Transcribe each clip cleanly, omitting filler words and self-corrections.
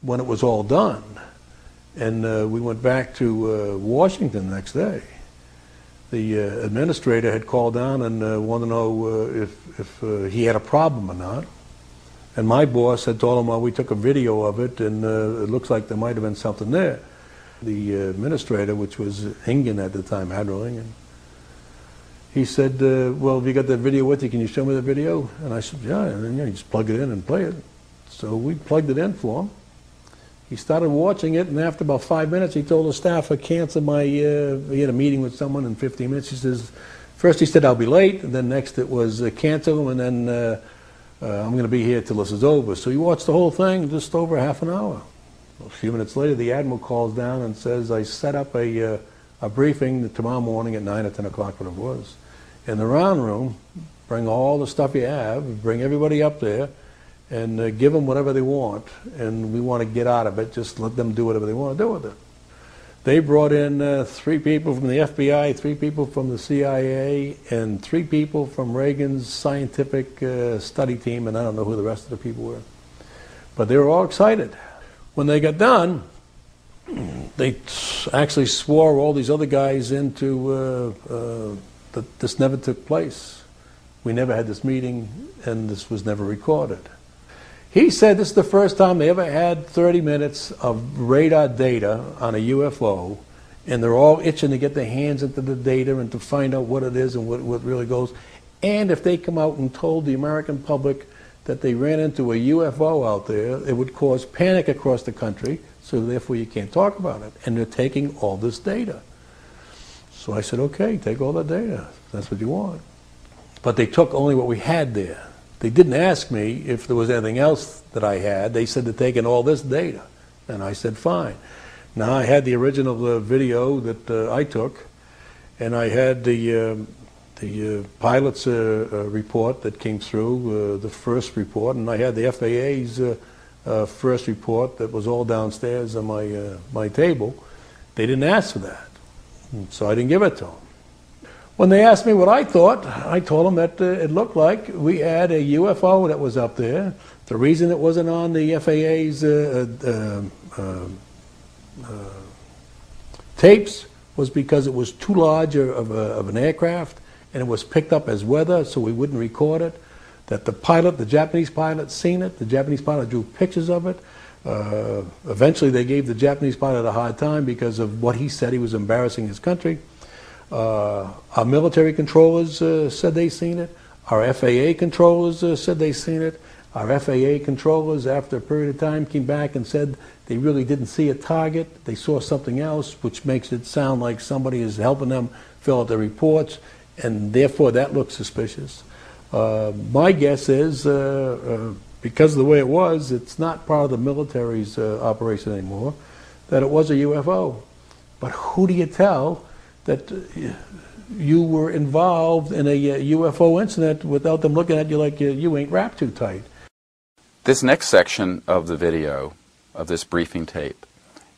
when it was all done, and we went back to Washington the next day, the administrator had called down and wanted to know if he had a problem or not. And my boss had told him, well, we took a video of it, and it looks like there might have been something there. The administrator, which was Ingen at the time, Admiral Ingen, he said, well, have you got that video with you? Can you show me the video? And I said, yeah. And then you just plug it in and play it. So we plugged it in for him. He started watching it, and after about 5 minutes, he told the staff, I cancel my, he had a meeting with someone in 15 minutes. He says, first he said, I'll be late, and then next it was cancel, and then I'm going to be here till this is over. So he watched the whole thing just over half an hour. A few minutes later, the Admiral calls down and says, I set up a briefing tomorrow morning at 9 or 10 o'clock, what it was. In the round room, bring all the stuff you have, bring everybody up there, and give them whatever they want. And we want to get out of it, just let them do whatever they want to do with it. They brought in 3 people from the FBI, 3 people from the CIA, and 3 people from Reagan's scientific study team, and I don't know who the rest of the people were. But they were all excited. When they got done, they actually swore all these other guys into that this never took place. We never had this meeting, and this was never recorded. He said this is the first time they ever had 30 minutes of radar data on a UFO, and they're all itching to get their hands into the data and to find out what it is and what really goes. And if they come out and told the American public that they ran into a UFO out there, it would cause panic across the country, so therefore you can't talk about it. And they're taking all this data. So I said, okay, take all the data. That's what you want. But they took only what we had there. They didn't ask me if there was anything else that I had. They said they're taking all this data. And I said, fine. Now I had the original video that I took, and I had the pilot's report that came through, the first report, and I had the FAA's first report that was all downstairs on my table. They didn't ask for that, so I didn't give it to them. When they asked me what I thought, I told them that it looked like we had a UFO that was up there. The reason it wasn't on the FAA's tapes was because it was too large of an aircraft, and it was picked up as weather, so we wouldn't record it. That the pilot, the Japanese pilot, seen it. The Japanese pilot drew pictures of it. Eventually they gave the Japanese pilot a hard time because of what he said he was embarrassing his country. Our military controllers said they seen it. Our FAA controllers said they seen it. Our FAA controllers, after a period of time, came back and said they really didn't see a target. They saw something else, which makes it sound like somebody is helping them fill out their reports, and therefore that looks suspicious. My guess is, because of the way it was, it's not part of the military's operation anymore, that it was a UFO. But who do you tell that you were involved in a UFO incident without them looking at you like you ain't wrapped too tight? This next section of the video, of this briefing tape,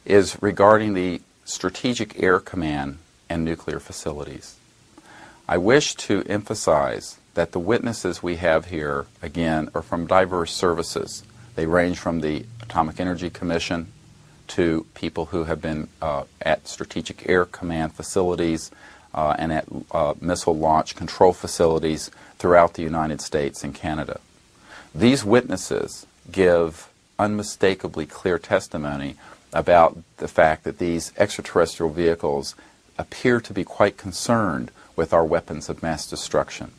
is regarding the Strategic Air Command and nuclear facilities. I wish to emphasize that the witnesses we have here, again, are from diverse services. They range from the Atomic Energy Commission to people who have been at Strategic Air Command facilities and at missile launch control facilities throughout the United States and Canada. These witnesses give unmistakably clear testimony about the fact that these extraterrestrial vehicles appear to be quite concerned with our weapons of mass destruction.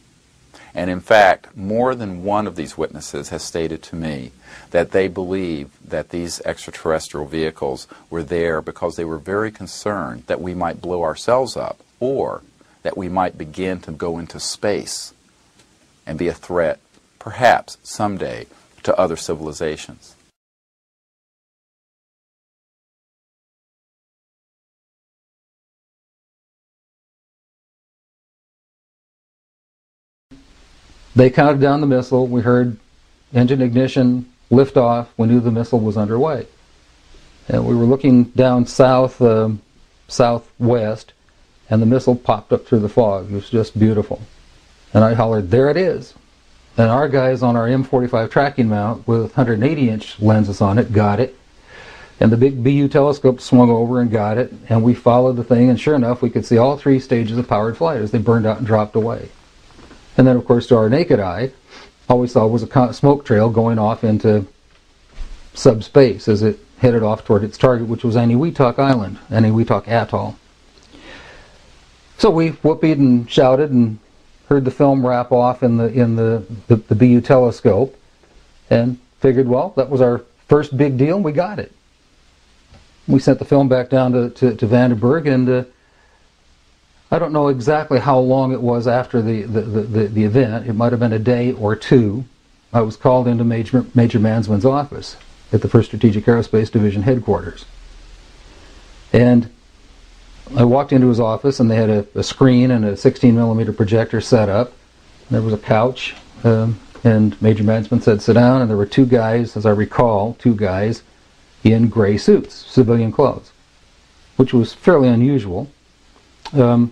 And in fact, more than one of these witnesses has stated to me that they believe that these extraterrestrial vehicles were there because they were very concerned that we might blow ourselves up, or that we might begin to go into space and be a threat, perhaps someday, to other civilizations. They counted down the missile. We heard engine ignition, lift off. We knew the missile was underway. And we were looking down south, southwest, and the missile popped up through the fog. It was just beautiful. And I hollered, "There it is." And our guys on our M45 tracking mount with 180-inch lenses on it got it. And the big BU telescope swung over and got it, and we followed the thing, and sure enough, we could see all 3 stages of powered flight as they burned out and dropped away. And then, of course, to our naked eye, all we saw was a smoke trail going off into subspace as it headed off toward its target, which was Eniwetok Island, Eniwetok Atoll. So we whooped and shouted and heard the film wrap off in the BU telescope, and figured, well, that was our first big deal, and we got it. We sent the film back down to Vandenberg, and I don't know exactly how long it was after the event. It might have been a day or two. I was called into Major Mansman's office at the 1st Strategic Aerospace Division headquarters. And I walked into his office, and they had a screen and a 16mm projector set up. There was a couch, and Major Mansman said, "Sit down," and there were 2 guys, as I recall, 2 guys in gray suits, civilian clothes, which was fairly unusual. And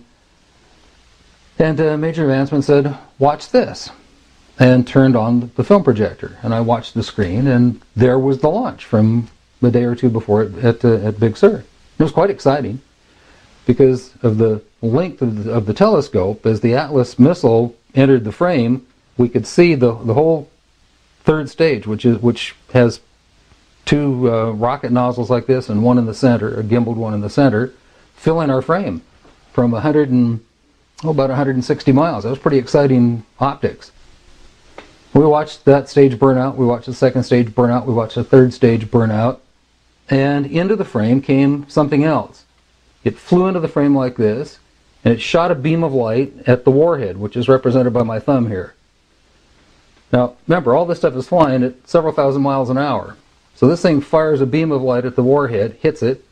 Major Mansman said, "Watch this," and turned on the film projector. And I watched the screen, and there was the launch from a day or two before at Big Sur. It was quite exciting because of the length of the telescope. As the Atlas missile entered the frame, we could see the whole 3rd stage, which has 2 rocket nozzles like this and one in the center, a gimbaled one in the center, filling our frame from about 160 miles. That was pretty exciting optics. We watched that stage burn out, we watched the 2nd stage burn out, we watched the 3rd stage burn out, and into the frame came something else. It flew into the frame like this, and it shot a beam of light at the warhead, which is represented by my thumb here. Now, remember, all this stuff is flying at several thousand miles an hour. So this thing fires a beam of light at the warhead, hits it,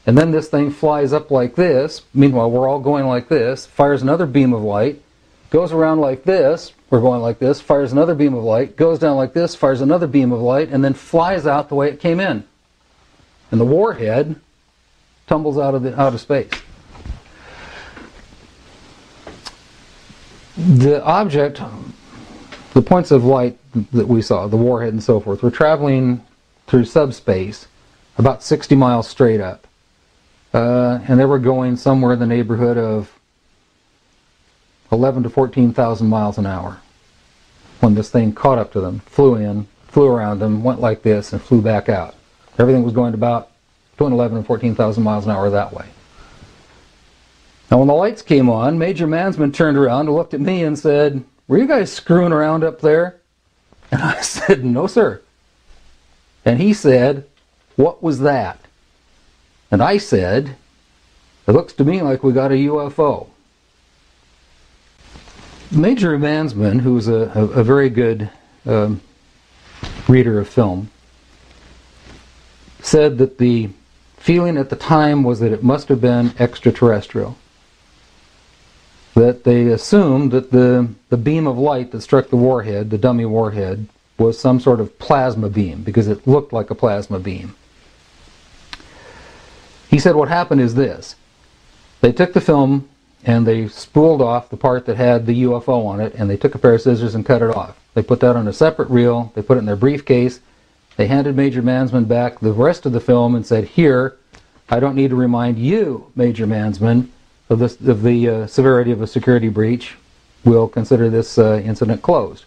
and then this thing flies up like this. Meanwhile, we're all going like this, fires another beam of light, goes around like this, we're going like this, fires another beam of light, goes down like this, fires another beam of light, and then flies out the way it came in. And the warhead tumbles out of space. The object, the points of light that we saw, the warhead and so forth, were traveling through subspace about 60 miles straight up. And they were going somewhere in the neighborhood of 11 to 14,000 miles an hour when this thing caught up to them, flew in, flew around them, went like this, and flew back out. Everything was going about between 11 and 14,000 miles an hour that way. Now when the lights came on, Major Mansman turned around and looked at me and said, "Were you guys screwing around up there?" And I said, "No, sir." And he said, "What was that?" And I said, "It looks to me like we got a UFO." Major Mansman, who was a very good reader of film, said that the feeling at the time was that it must have been extraterrestrial. That they assumed that the beam of light that struck the warhead, the dummy warhead, was some sort of plasma beam, because it looked like a plasma beam. He said what happened is this. They took the film and they spooled off the part that had the UFO on it, and they took a pair of scissors and cut it off. They put that on a separate reel, they put it in their briefcase, they handed Major Mansman back the rest of the film and said, "Here, I don't need to remind you, Major Mansman, of the severity of a security breach. We'll consider this incident closed."